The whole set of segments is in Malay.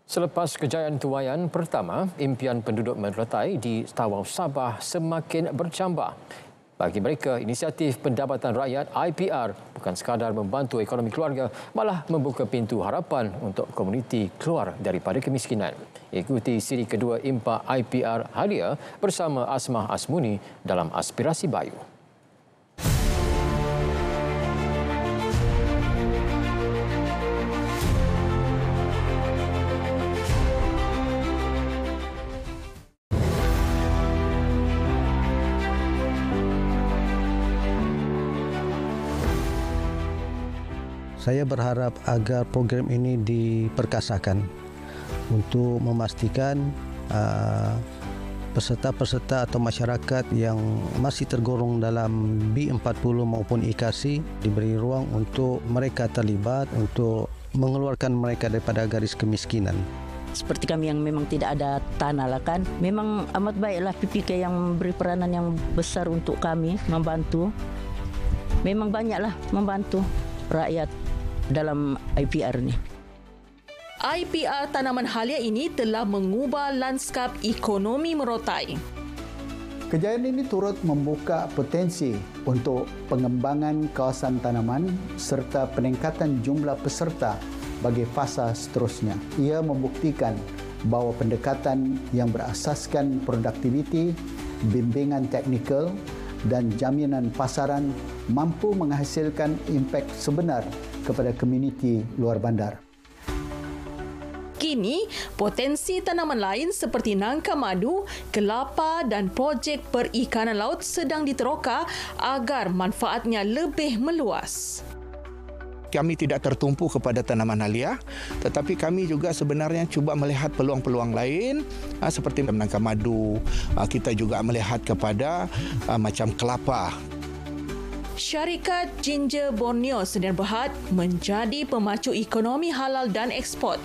Selepas kejayaan tuaian pertama, impian penduduk meretai di Tawau Sabah semakin bercambah. Bagi mereka, inisiatif Pendapatan Rakyat IPR bukan sekadar membantu ekonomi keluarga, malah membuka pintu harapan untuk komuniti keluar daripada kemiskinan. Ikuti siri kedua Impak IPR Halia bersama Asmah Asmuni dalam Aspirasi Bayu. Saya berharap agar program ini diperkasakan untuk memastikan peserta-peserta atau masyarakat yang masih tergolong dalam B40 maupun IKASI diberi ruang untuk mereka terlibat untuk mengeluarkan mereka daripada garis kemiskinan. Seperti kami yang memang tidak ada tanah lah kan, memang amat baiklah PPK yang beri peranan yang besar untuk kami membantu. Memang banyaklah membantu rakyat dalam IPR ni. IPR Tanaman Halia ini telah mengubah lanskap ekonomi Merotai. Kejayaan ini turut membuka potensi untuk pengembangan kawasan tanaman serta peningkatan jumlah peserta bagi fasa seterusnya. Ia membuktikan bahawa pendekatan yang berasaskan produktiviti, bimbingan teknikal dan jaminan pasaran mampu menghasilkan impak sebenar kepada komuniti luar bandar. Kini, potensi tanaman lain seperti nangka madu, kelapa dan projek perikanan laut sedang diteroka agar manfaatnya lebih meluas. Kami tidak tertumpu kepada tanaman halia, tetapi kami juga sebenarnya cuba melihat peluang-peluang lain seperti nangka madu. Kita juga melihat kepada macam kelapa. Syarikat Ginger Borneo Sdn Bhd menjadi pemacu ekonomi halal dan ekspor.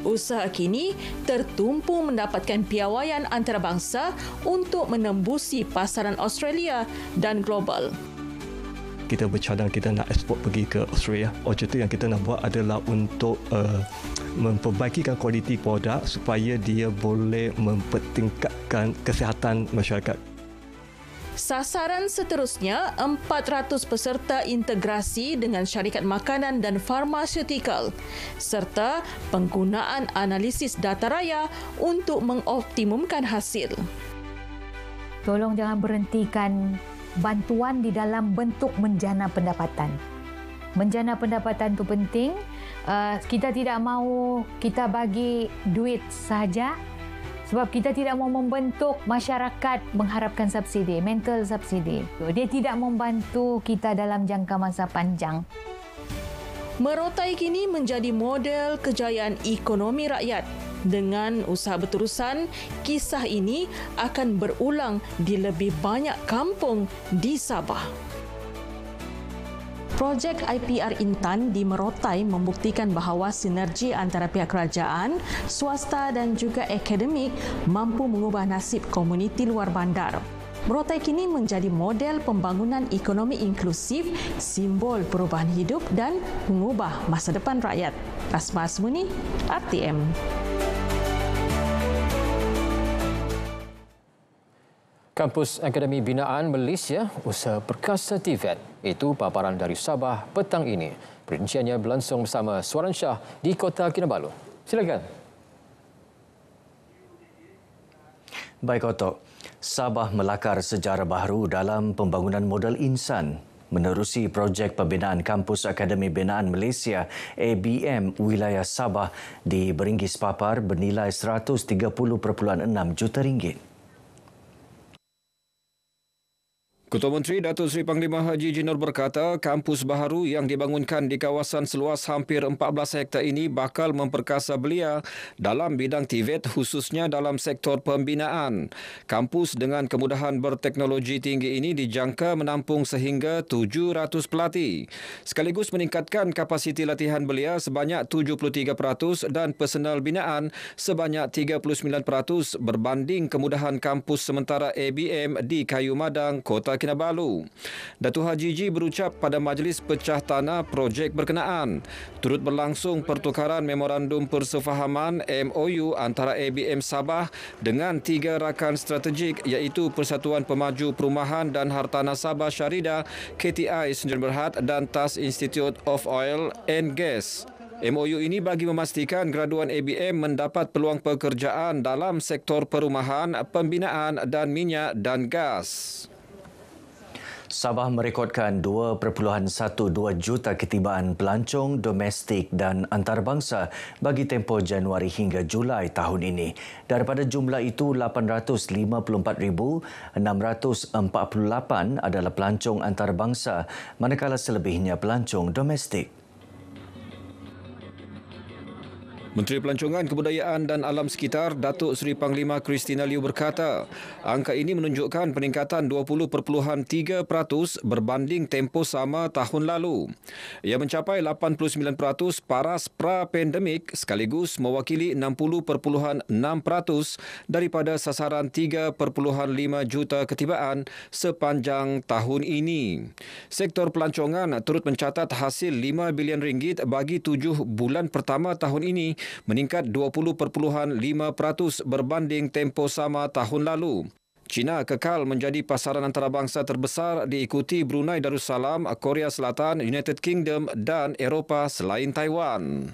Usaha kini tertumpu mendapatkan piawaian antarabangsa untuk menembusi pasaran Australia dan global. Kita bercadang kita nak ekspor pergi ke Australia. Oleh itu yang kita nak buat adalah untuk memperbaikikan kualiti produk supaya dia boleh mempertingkatkan kesihatan masyarakat. Sasaran seterusnya 400 peserta integrasi dengan syarikat makanan dan farmaseutical serta penggunaan analisis data raya untuk mengoptimumkan hasil. Tolong jangan berhentikan bantuan di dalam bentuk menjana pendapatan. Menjana pendapatan itu penting. Kita tidak mahu kita bagi duit sahaja sebab kita tidak mahu membentuk masyarakat mengharapkan subsidi, mental subsidi. Dia tidak membantu kita dalam jangka masa panjang. Merotai kini menjadi model kejayaan ekonomi rakyat. Dengan usaha berterusan, kisah ini akan berulang di lebih banyak kampung di Sabah. Projek IPR Intan di Merotai membuktikan bahawa sinergi antara pihak kerajaan, swasta dan juga akademik mampu mengubah nasib komuniti luar bandar. Merotai kini menjadi model pembangunan ekonomi inklusif, simbol perubahan hidup dan mengubah masa depan rakyat. Asmah Asmuni, RTM. Kampus Akademi Binaan Malaysia usaha perkasa TVET. Itu paparan dari Sabah petang ini. Perinciannya berlangsung bersama Suaran Shah di Kota Kinabalu. Silakan. Baik, Otok. Sabah melakar sejarah baru dalam pembangunan modal insan. Menerusi projek pembinaan Kampus Akademi Binaan Malaysia ABM wilayah Sabah di Beringgis Papar bernilai 130.6 juta ringgit. Ketua Menteri Datuk Seri Panglima Haji Jinur berkata kampus baharu yang dibangunkan di kawasan seluas hampir 14 hektar ini bakal memperkasa belia dalam bidang TVET khususnya dalam sektor pembinaan. Kampus dengan kemudahan berteknologi tinggi ini dijangka menampung sehingga 700 pelatih. Sekaligus meningkatkan kapasiti latihan belia sebanyak 73% dan personal binaan sebanyak 39% berbanding kemudahan kampus sementara ABM di Kayu Madang, Kota Kinabalu. Datuk Haji Ji berucap pada majlis pecah tanah projek berkenaan. Turut berlangsung pertukaran memorandum persefahaman MOU antara ABM Sabah dengan 3 rakan strategik iaitu Persatuan Pemaju Perumahan dan Hartanah Sabah Syarida, KTI Sdn Bhd dan TAS Institute of Oil and Gas. MOU ini bagi memastikan graduan ABM mendapat peluang pekerjaan dalam sektor perumahan, pembinaan dan minyak dan gas. Sabah merekodkan 2.12 juta ketibaan pelancong domestik dan antarabangsa bagi tempoh Januari hingga Julai tahun ini. Daripada jumlah itu, 854,648 adalah pelancong antarabangsa, manakala selebihnya pelancong domestik. Menteri Pelancongan, Kebudayaan dan Alam Sekitar Datuk Seri Panglima Christina Liew berkata, angka ini menunjukkan peningkatan 20.3% berbanding tempoh sama tahun lalu. Ia mencapai 89% paras pra-pandemik sekaligus mewakili 60.6% daripada sasaran 3.5 juta ketibaan sepanjang tahun ini. Sektor pelancongan turut mencatat hasil 5 bilion ringgit bagi 7 bulan pertama tahun ini, meningkat 20.5% berbanding tempoh sama tahun lalu. China kekal menjadi pasaran antarabangsa terbesar diikuti Brunei Darussalam, Korea Selatan, United Kingdom dan Eropah selain Taiwan.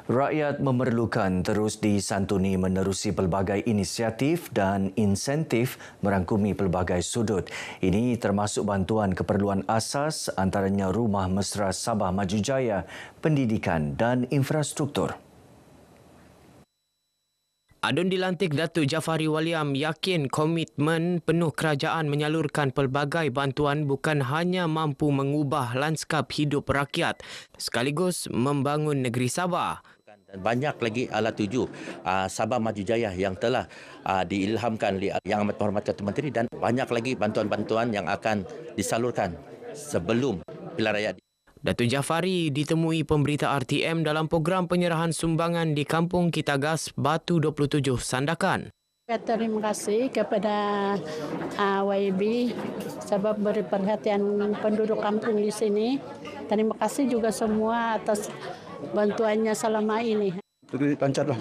Rakyat memerlukan terus disantuni menerusi pelbagai inisiatif dan insentif merangkumi pelbagai sudut. Ini termasuk bantuan keperluan asas antaranya Rumah Mesra Sabah Maju Jaya, pendidikan dan infrastruktur. Adun dilantik Datuk Jafari Waliam yakin komitmen penuh kerajaan menyalurkan pelbagai bantuan bukan hanya mampu mengubah lanskap hidup rakyat sekaligus membangun negeri Sabah. Banyak lagi alat tuju Sabah Maju Jaya yang telah diilhamkan oleh Yang Amat Berhormat Ketua Menteri dan banyak lagi bantuan-bantuan yang akan disalurkan sebelum pilihan raya. Datuk Jafari ditemui pemberita RTM dalam program penyerahan sumbangan di Kampung Kitagas, Batu 27, Sandakan. Terima kasih kepada YB sebab beri perhatian penduduk kampung di sini. Terima kasih juga semua atas bantuannya selama ini. Lancarlah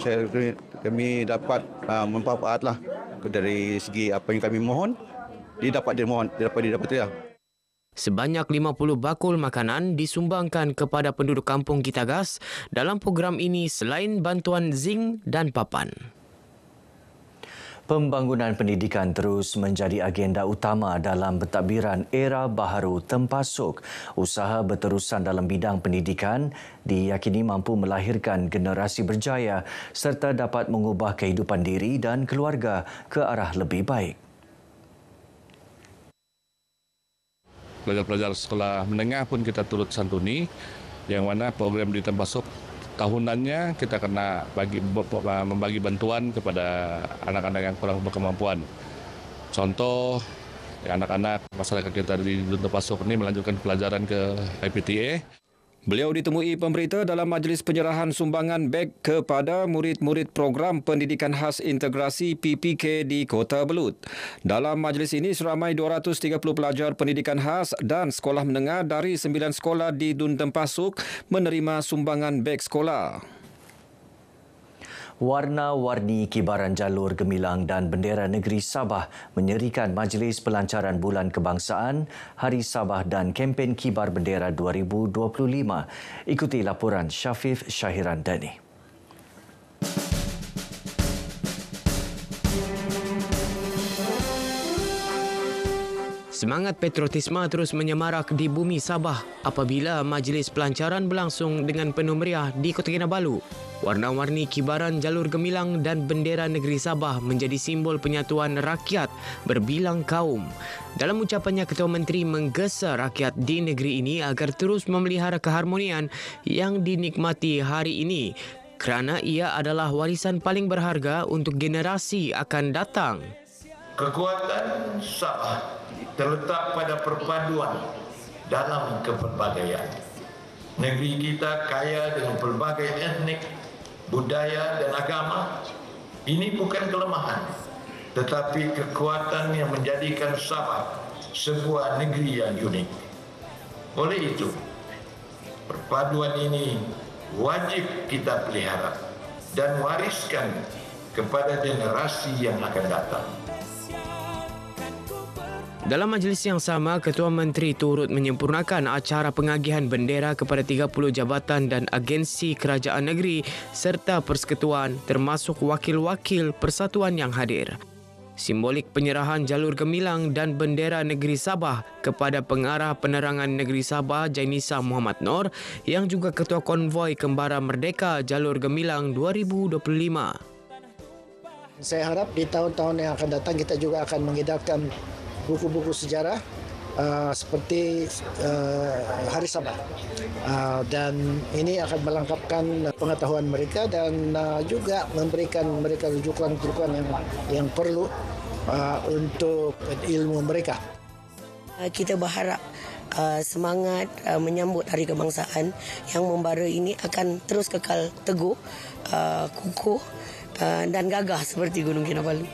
kami dapat manfaatlah dari segi apa yang kami mohon didapat. Sebanyak 50 bakul makanan disumbangkan kepada penduduk kampung Kitagas dalam program ini selain bantuan zinc dan papan. Pembangunan pendidikan terus menjadi agenda utama dalam pentadbiran Era Baharu Tempasuk. Usaha berterusan dalam bidang pendidikan diyakini mampu melahirkan generasi berjaya serta dapat mengubah kehidupan diri dan keluarga ke arah lebih baik. Pelajar-pelajar sekolah menengah pun kita turut santuni, yang mana program di Tempasuk tahunannya kita kena membagi bantuan kepada anak-anak yang kurang berkemampuan. Contoh, anak-anak masyarakat kita di Tempasuk ini melanjutkan pelajaran ke IPTA. Beliau ditemui pemberita dalam majlis penyerahan sumbangan beg kepada murid-murid program pendidikan khas integrasi PPK di Kota Belud. Dalam majlis ini seramai 230 pelajar pendidikan khas dan sekolah menengah dari 9 sekolah di Dun Tempasuk menerima sumbangan beg sekolah. Warna-warni kibaran jalur gemilang dan bendera negeri Sabah menyerikan Majlis Pelancaran Bulan Kebangsaan, Hari Sabah dan kempen Kibar Bendera 2025. Ikuti laporan Syafif Syahiran Dani. Semangat patriotisme terus menyemarak di bumi Sabah apabila majlis pelancaran berlangsung dengan penuh meriah di Kota Kinabalu. Warna-warni kibaran jalur gemilang dan bendera negeri Sabah menjadi simbol penyatuan rakyat berbilang kaum. Dalam ucapannya, Ketua Menteri menggesa rakyat di negeri ini agar terus memelihara keharmonian yang dinikmati hari ini kerana ia adalah warisan paling berharga untuk generasi akan datang. Kekuatan Sabah terletak pada perpaduan dalam kepelbagaian. Negeri kita kaya dengan pelbagai etnik, budaya dan agama. Ini bukan kelemahan, tetapi kekuatan yang menjadikan Sabah sebuah negeri yang unik. Oleh itu, perpaduan ini wajib kita pelihara dan wariskan kepada generasi yang akan datang. Dalam majlis yang sama, Ketua Menteri turut menyempurnakan acara pengagihan bendera kepada 30 jabatan dan agensi kerajaan negeri serta persekutuan termasuk wakil-wakil persatuan yang hadir. Simbolik penyerahan jalur gemilang dan bendera negeri Sabah kepada Pengarah Penerangan Negeri Sabah Jainisa Muhammad Noor yang juga Ketua Konvoi Kembara Merdeka Jalur Gemilang 2025. Saya harap di tahun-tahun yang akan datang kita juga akan mengedarkan buku-buku sejarah seperti Hari Sabah dan ini akan melengkapkan pengetahuan mereka dan juga memberikan mereka rujukan-rujukan yang perlu untuk ilmu mereka. Kita berharap semangat menyambut Hari Kebangsaan yang membara ini akan terus kekal teguh, kukuh dan gagah seperti Gunung Kinabalu.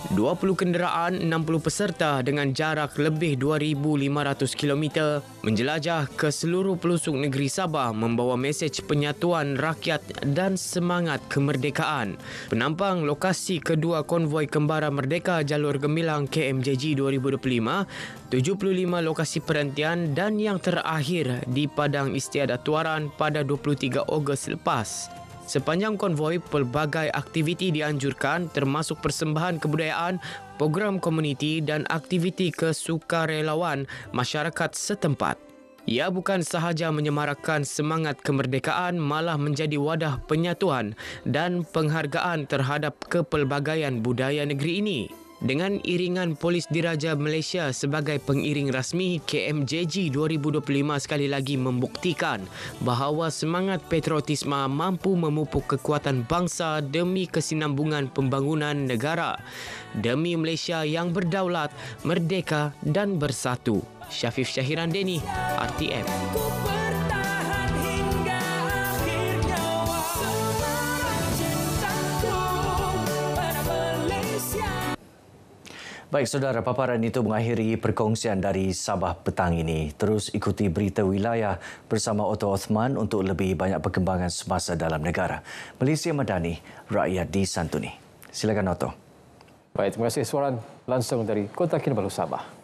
20 kenderaan, 60 peserta dengan jarak lebih 2,500 km menjelajah ke seluruh pelosok negeri Sabah membawa mesej penyatuan rakyat dan semangat kemerdekaan. Penampang lokasi kedua konvoi Kembara Merdeka Jalur Gemilang KMJG 2025, 75 lokasi perhentian dan yang terakhir di Padang Istiadat Tuaran pada 23 Ogos lepas. Sepanjang konvoi, pelbagai aktiviti dianjurkan termasuk persembahan kebudayaan, program komuniti dan aktiviti kesukarelawan masyarakat setempat. Ia bukan sahaja menyemarakkan semangat kemerdekaan, malah menjadi wadah penyatuan dan penghargaan terhadap kepelbagaian budaya negeri ini. Dengan iringan Polis Diraja Malaysia sebagai pengiring rasmi, KMJG 2025 sekali lagi membuktikan bahawa semangat patriotisme mampu memupuk kekuatan bangsa demi kesinambungan pembangunan negara, demi Malaysia yang berdaulat, merdeka dan bersatu. Syafif Syahiran Deni, RTM. Baik, saudara, paparan itu mengakhiri perkongsian dari Sabah petang ini. Terus ikuti berita wilayah bersama Otto Othman untuk lebih banyak perkembangan semasa dalam negara. Malaysia Madani, rakyat disantuni. Silakan, Otto. Baik, terima kasih. Suaran langsung dari Kota Kinabalu, Sabah.